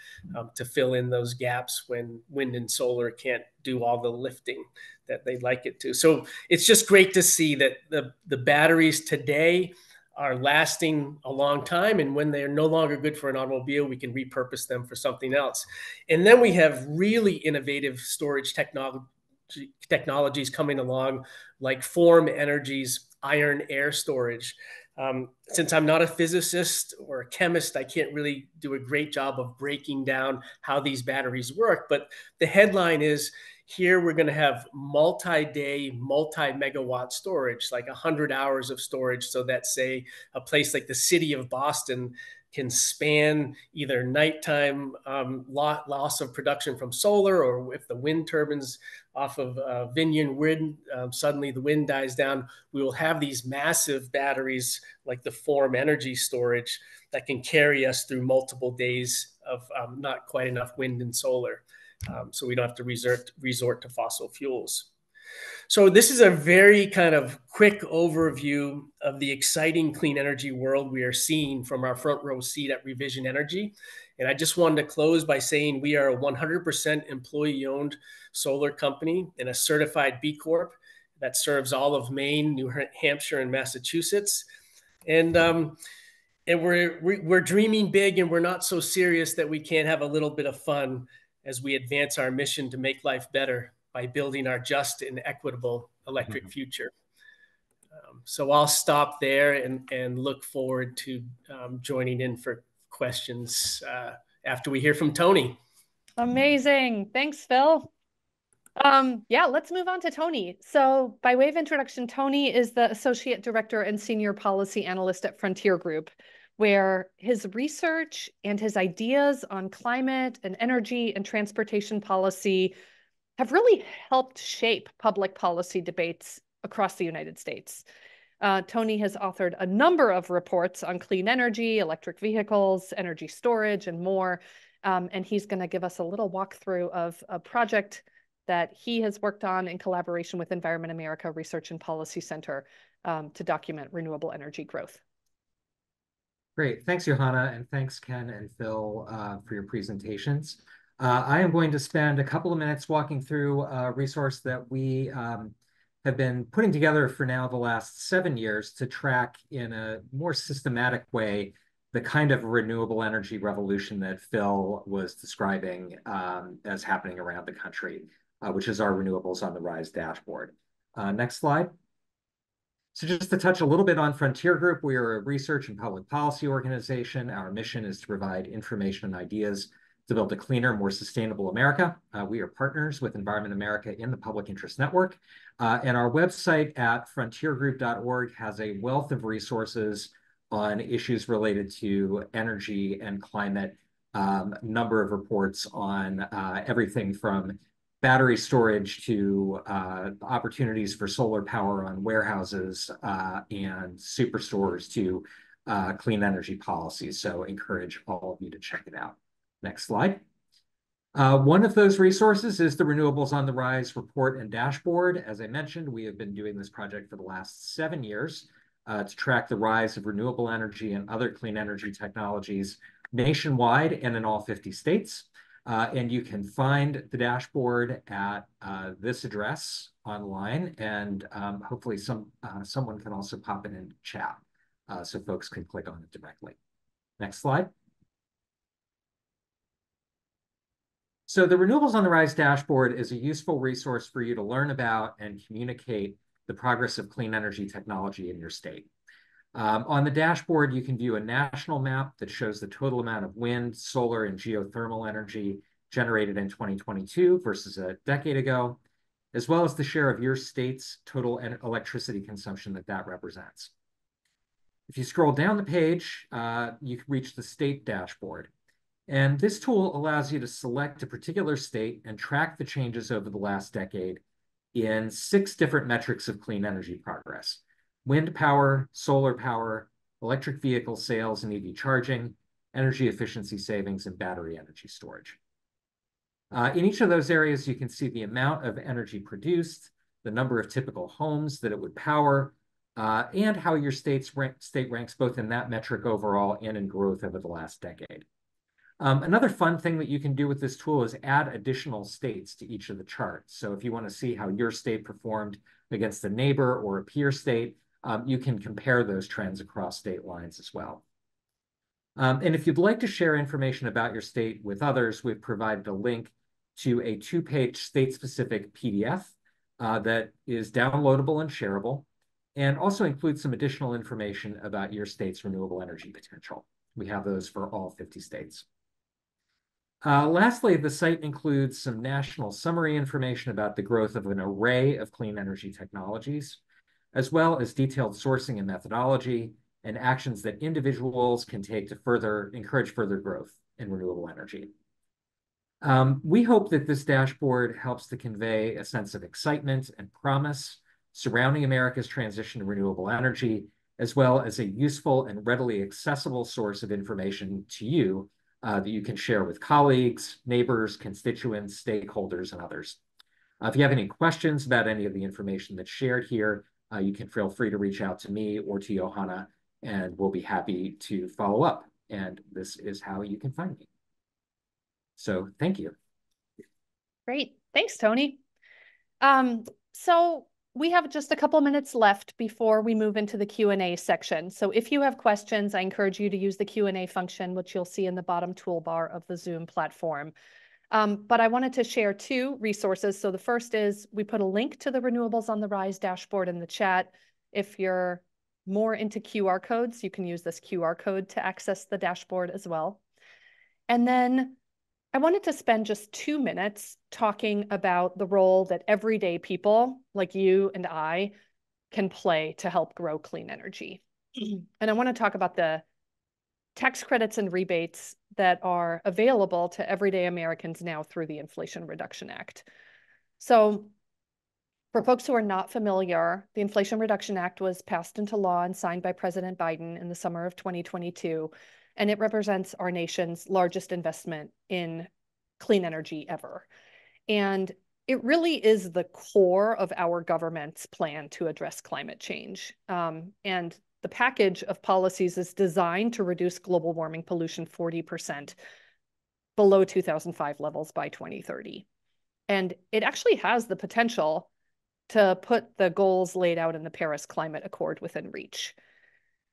to fill in those gaps when wind and solar can't do all the lifting that they'd like it to. So it's just great to see that the batteries today are lasting a long time. And when they're no longer good for an automobile, we can repurpose them for something else. And then we have really innovative storage technologies coming along, like Form Energy's iron air storage. Since I'm not a physicist or a chemist, I can't really do a great job of breaking down how these batteries work. But the headline is, here we're going to have multi-day, multi-megawatt storage, like 100 hours of storage, so that, say, a place like the city of Boston can span either nighttime loss of production from solar, or if the wind turbines off of Vineyard Wind, suddenly the wind dies down, we will have these massive batteries like the Form Energy storage that can carry us through multiple days of not quite enough wind and solar. So we don't have to resort to fossil fuels. So this is a very kind of quick overview of the exciting clean energy world we are seeing from our front row seat at Revision Energy. And I just wanted to close by saying we are a 100% employee-owned solar company and a certified B Corp that serves all of Maine, New Hampshire, and Massachusetts. And we're dreaming big, and we're not so serious that we can't have a little bit of fun as we advance our mission to make life better by building our just and equitable electric future. So I'll stop there and look forward to joining in for questions after we hear from Tony. Amazing. Thanks, Phil. Yeah, let's move on to Tony. So by way of introduction, Tony is the Associate Director and Senior Policy Analyst at Frontier Group, where his research and his ideas on climate and energy and transportation policy have really helped shape public policy debates across the United States. Tony has authored a number of reports on clean energy, electric vehicles, energy storage, and more. And he's going to give us a little walkthrough of a project that he has worked on in collaboration with Environment America Research and Policy Center to document renewable energy growth. Great. Thanks, Johanna, and thanks, Ken and Phil, for your presentations. I am going to spend a couple of minutes walking through a resource that we have been putting together for now the last 7 years to track in a more systematic way the kind of renewable energy revolution that Phil was describing as happening around the country, which is our Renewables on the Rise dashboard. Next slide. So just to touch a little bit on Frontier Group, we are a research and public policy organization. Our mission is to provide information and ideas to build a cleaner, more sustainable America. We are partners with Environment America in the Public Interest Network. And our website at frontiergroup.org has a wealth of resources on issues related to energy and climate, number of reports on everything from battery storage to opportunities for solar power on warehouses and superstores to clean energy policies. So encourage all of you to check it out. Next slide. One of those resources is the Renewables on the Rise report and dashboard. As I mentioned, we have been doing this project for the last 7 years to track the rise of renewable energy and other clean energy technologies nationwide and in all 50 states. And you can find the dashboard at this address online, and hopefully someone can also pop it in chat so folks can click on it directly. Next slide. So the Renewables on the Rise dashboard is a useful resource for you to learn about and communicate the progress of clean energy technology in your state. On the dashboard, you can view a national map that shows the total amount of wind, solar, and geothermal energy generated in 2022 versus a decade ago, as well as the share of your state's total electricity consumption that represents. If you scroll down the page, you can reach the state dashboard. And this tool allows you to select a particular state and track the changes over the last decade in 6 different metrics of clean energy progress: wind power, solar power, electric vehicle sales and EV charging, energy efficiency savings, and battery energy storage. In each of those areas, you can see the amount of energy produced, the number of typical homes that it would power, and how your state ranks both in that metric overall and in growth over the last decade. Another fun thing that you can do with this tool is add additional states to each of the charts. So if you want to see how your state performed against a neighbor or a peer state, you can compare those trends across state lines as well. And if you'd like to share information about your state with others, we've provided a link to a 2-page state-specific PDF that is downloadable and shareable, and also includes some additional information about your state's renewable energy potential. We have those for all 50 states. Lastly, the site includes some national summary information about the growth of an array of clean energy technologies, as well as detailed sourcing and methodology and actions that individuals can take to encourage further growth in renewable energy. We hope that this dashboard helps to convey a sense of excitement and promise surrounding America's transition to renewable energy, as well as a useful and readily accessible source of information to you that you can share with colleagues, neighbors, constituents, stakeholders, and others. If you have any questions about any of the information that's shared here, you can feel free to reach out to me or to Johanna, and we'll be happy to follow up. And this is how you can find me. So thank you. Great. Thanks, Tony. So we have just a couple minutes left before we move into the Q&A section. So if you have questions, I encourage you to use the Q&A function, which you'll see in the bottom toolbar of the Zoom platform. But I wanted to share 2 resources. So the first is we put a link to the Renewables on the Rise dashboard in the chat. If you're more into QR codes, you can use this QR code to access the dashboard as well. And then I wanted to spend just 2 minutes talking about the role that everyday people like you and I can play to help grow clean energy. And I want to talk about the tax credits and rebates that are available to everyday Americans now through the Inflation Reduction Act. So For folks who are not familiar, the Inflation Reduction Act was passed into law and signed by President Biden in the summer of 2022, and it represents our nation's largest investment in clean energy ever. And it really is the core of our government's plan to address climate change. And the package of policies is designed to reduce global warming pollution 40% below 2005 levels by 2030. And it actually has the potential to put the goals laid out in the Paris Climate Accord within reach.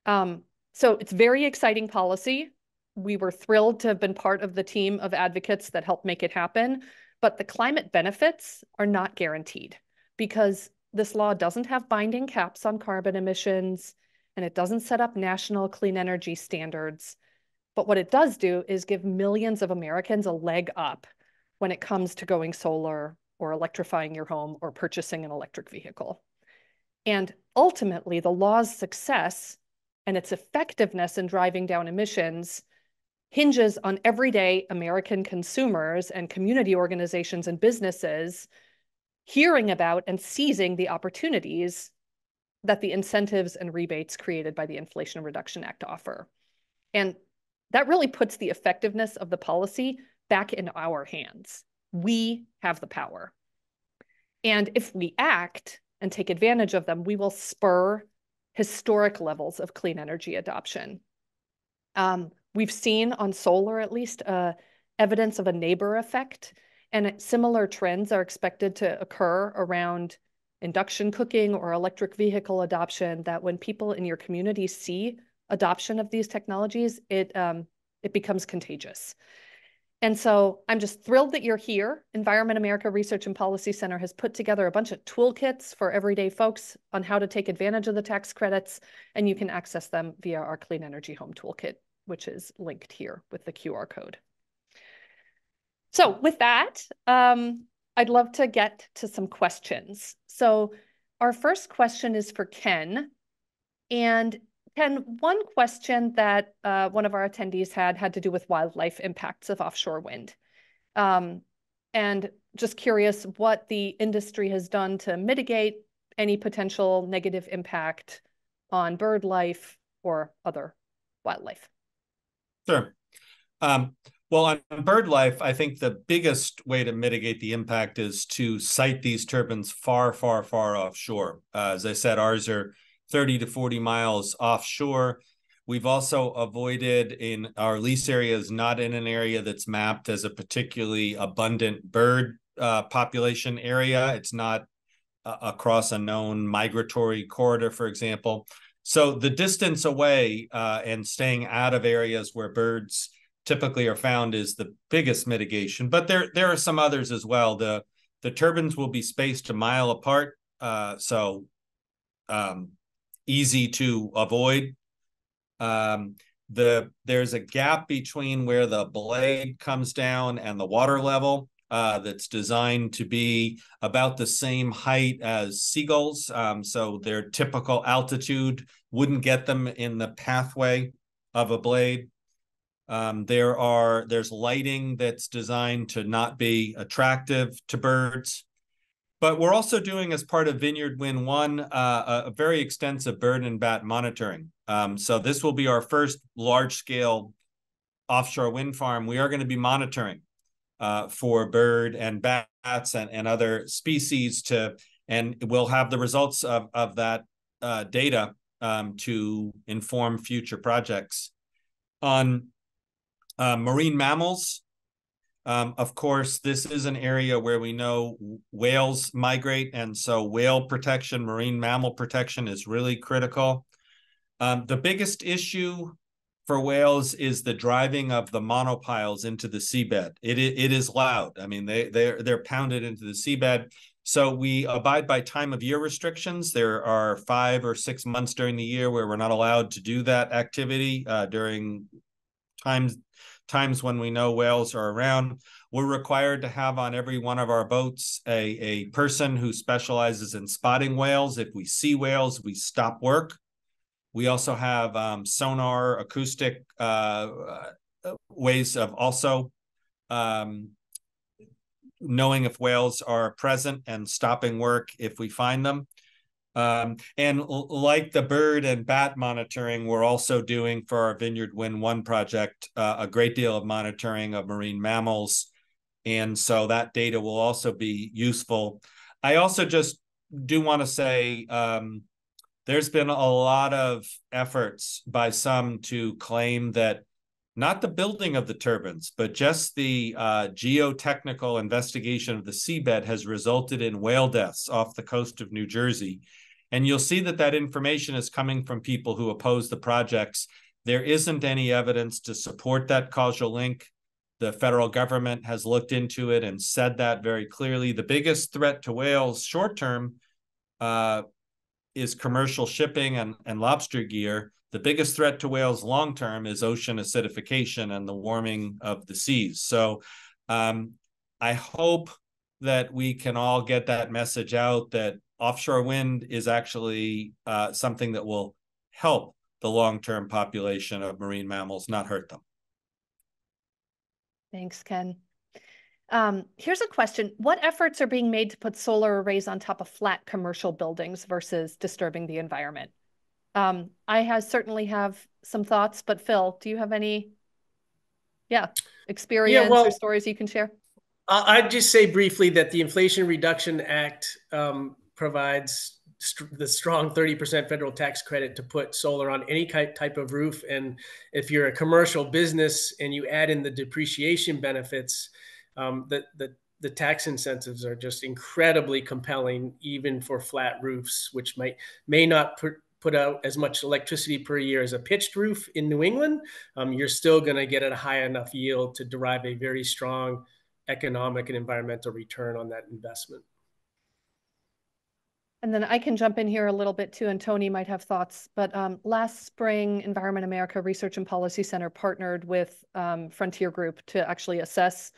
So it's very exciting policy. We were thrilled to have been part of the team of advocates that helped make it happen, but the climate benefits are not guaranteed because this law doesn't have binding caps on carbon emissions and it doesn't set up national clean energy standards. But what it does do is give millions of Americans a leg up when it comes to going solar or electrifying your home or purchasing an electric vehicle. And ultimately, the law's success and its effectiveness in driving down emissions hinges on everyday American consumers and community organizations and businesses hearing about and seizing the opportunities that the incentives and rebates created by the Inflation Reduction Act offer. And that really puts the effectiveness of the policy back in our hands. We have the power. And if we act and take advantage of them, we will spur historic levels of clean energy adoption. We've seen on solar, at least, evidence of a neighbor effect, and similar trends are expected to occur around induction cooking or electric vehicle adoption, that when people in your community see adoption of these technologies, it becomes contagious. And so I'm just thrilled that you're here. Environment America Research and Policy Center has put together a bunch of toolkits for everyday folks on how to take advantage of the tax credits, and you can access them via our Clean Energy Home Toolkit, which is linked here with the QR code. So with that, I'd love to get to some questions. So our first question is for Ken. And Ken, one question that one of our attendees had to do with wildlife impacts of offshore wind. And just curious what the industry has done to mitigate any potential negative impact on bird life or other wildlife. Sure. Well, on bird life, I think the biggest way to mitigate the impact is to site these turbines far, far, far offshore. As I said, ours are 30 to 40 miles offshore. We've also avoided in our lease areas, not in an area that's mapped as a particularly abundant bird population area. It's not across a known migratory corridor, for example. So the distance away and staying out of areas where birds typically are found is the biggest mitigation. But there are some others as well. The turbines will be spaced a mile apart, so easy to avoid. There's a gap between where the blade comes down and the water level that's designed to be about the same height as seagulls. So their typical altitude wouldn't get them in the pathway of a blade. There's lighting that's designed to not be attractive to birds. But we're also doing, as part of Vineyard Wind 1, a very extensive bird and bat monitoring. So this will be our first large-scale offshore wind farm. We are going to be monitoring for bird and bats and other species and we'll have the results of that data to inform future projects. On marine mammals, of course, this is an area where we know whales migrate, and so whale protection, marine mammal protection is really critical. The biggest issue for whales is the driving of the monopiles into the seabed. It is loud. I mean, they're pounded into the seabed. So we abide by time of year restrictions. There are 5 or 6 months during the year where we're not allowed to do that activity during times when we know whales are around. We're required to have on every one of our boats a person who specializes in spotting whales. If we see whales, we stop work. We also have sonar, acoustic ways of also knowing if whales are present and stopping work if we find them. And like the bird and bat monitoring, we're also doing for our Vineyard Wind 1 project a great deal of monitoring of marine mammals. And so that data will also be useful. I also just do want to say there's been a lot of efforts by some to claim that not the building of the turbines, but just the geotechnical investigation of the seabed has resulted in whale deaths off the coast of New Jersey. And you'll see that that information is coming from people who oppose the projects. There isn't any evidence to support that causal link. The federal government has looked into it and said that very clearly. The biggest threat to whales short-term is commercial shipping and lobster gear. The biggest threat to whales long-term is ocean acidification and the warming of the seas. So I hope that we can all get that message out that offshore wind is actually something that will help the long-term population of marine mammals, not hurt them. Thanks, Ken. Here's a question. What efforts are being made to put solar arrays on top of flat commercial buildings versus disturbing the environment? I certainly have some thoughts, but Phil, do you have any experience or stories you can share? I'd just say briefly that the Inflation Reduction Act provides the strong 30% federal tax credit to put solar on any type of roof. And if you're a commercial business and you add in the depreciation benefits, the tax incentives are just incredibly compelling, even for flat roofs, which may not put out as much electricity per year as a pitched roof in New England. You're still going to get a high enough yield to derive a very strong economic and environmental return on that investment. And then I can jump in here a little bit too, and Tony might have thoughts. But last spring, Environment America Research and Policy Center partnered with Frontier Group to actually assess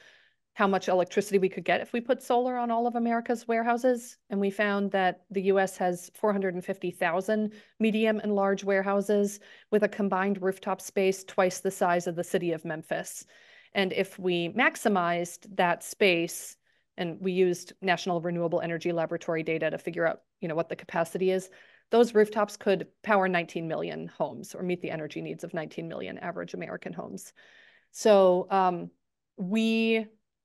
how much electricity we could get if we put solar on all of America's warehouses. And we found that the US has 450,000 medium and large warehouses with a combined rooftop space twice the size of the city of Memphis. And if we maximized that space, and we used National Renewable Energy Laboratory data to figure out, what the capacity is, those rooftops could power 19 million homes or meet the energy needs of 19 million average American homes. So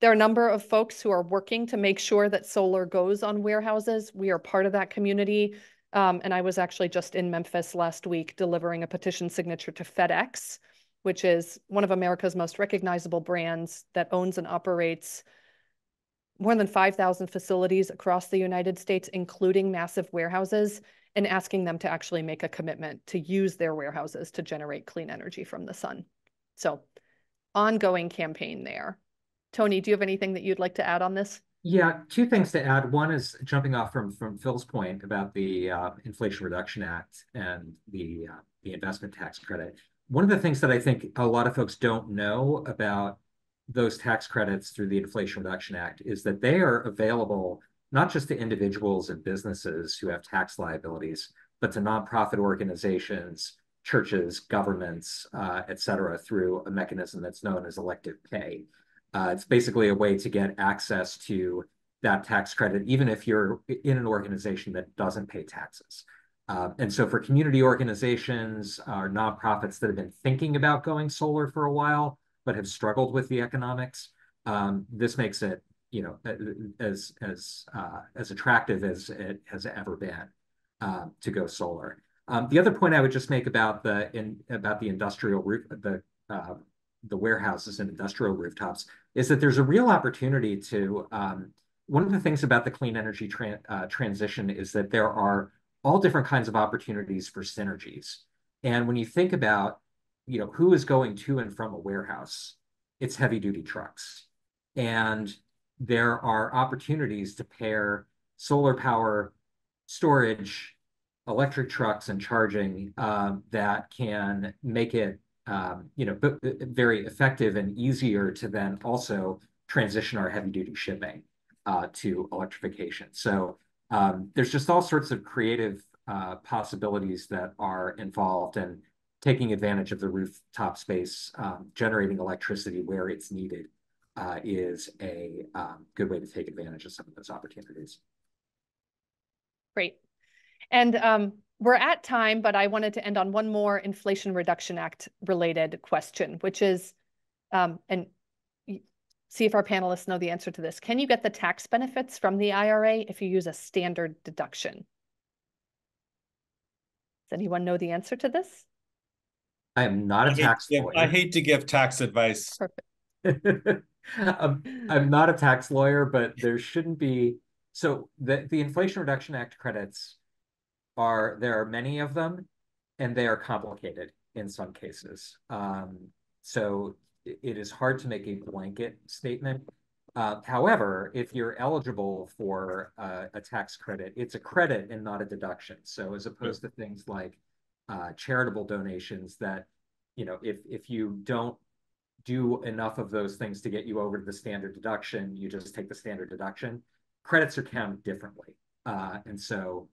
there are a number of folks who are working to make sure that solar goes on warehouses. We are part of that community. And I was actually just in Memphis last week delivering a petition signature to FedEx, which is one of America's most recognizable brands that owns and operates more than 5,000 facilities across the United States, including massive warehouses, and asking them to actually make a commitment to use their warehouses to generate clean energy from the sun. So ongoing campaign there. Tony, do you have anything that you'd like to add on this? Yeah, two things to add. One is jumping off from Phil's point about the Inflation Reduction Act and the investment tax credit. One of the things that I think a lot of folks don't know about those tax credits through the Inflation Reduction Act is that they are available not just to individuals and businesses who have tax liabilities, but to nonprofit organizations, churches, governments, et cetera, through a mechanism that's known as elective pay. It's basically a way to get access to that tax credit, even if you're in an organization that doesn't pay taxes. And so for community organizations or nonprofits that have been thinking about going solar for a while, but have struggled with the economics, this makes it, as attractive as it has ever been to go solar. The other point I would just make about the industrial roof, the warehouses and industrial rooftops, is that there's a real opportunity to. One of the things about the clean energy transition is that there are all different kinds of opportunities for synergies. And when you think about, who is going to and from a warehouse, it's heavy duty trucks. And there are opportunities to pair solar power, storage, electric trucks, and charging that can make it very effective and easier to then also transition our heavy duty shipping to electrification. So there's just all sorts of creative possibilities that are involved in taking advantage of the rooftop space, generating electricity where it's needed. is a good way to take advantage of some of those opportunities. Great. And we're at time, but I wanted to end on one more Inflation Reduction Act related question, which is, and see if our panelists know the answer to this. Can you get the tax benefits from the IRA if you use a standard deduction? Does anyone know the answer to this? I am not a tax lawyer. I hate to give tax advice. Perfect. I'm not a tax lawyer, but there shouldn't be. So the Inflation Reduction Act credits there are many of them, and they are complicated in some cases. So it is hard to make a blanket statement. However, if you're eligible for a tax credit, it's a credit and not a deduction. So as opposed to things like charitable donations that, if you don't do enough of those things to get you over to the standard deduction, you just take the standard deduction. Credits are counted differently. And so,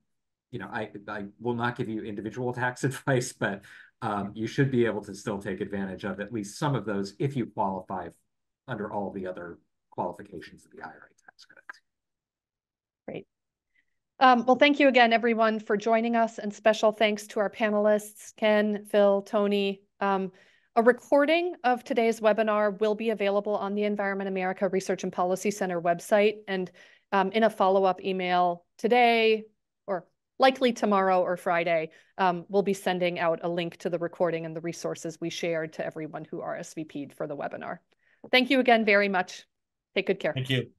I will not give you individual tax advice, but you should be able to still take advantage of at least some of those if you qualify under all the other qualifications of the IRA tax credits. Great. Well, thank you again, everyone, for joining us, and special thanks to our panelists, Ken, Phil, Tony. A recording of today's webinar will be available on the Environment America Research and Policy Center website, and in a follow-up email today, or likely tomorrow or Friday, we'll be sending out a link to the recording and the resources we shared to everyone who RSVP'd for the webinar. Thank you again very much. Take good care. Thank you.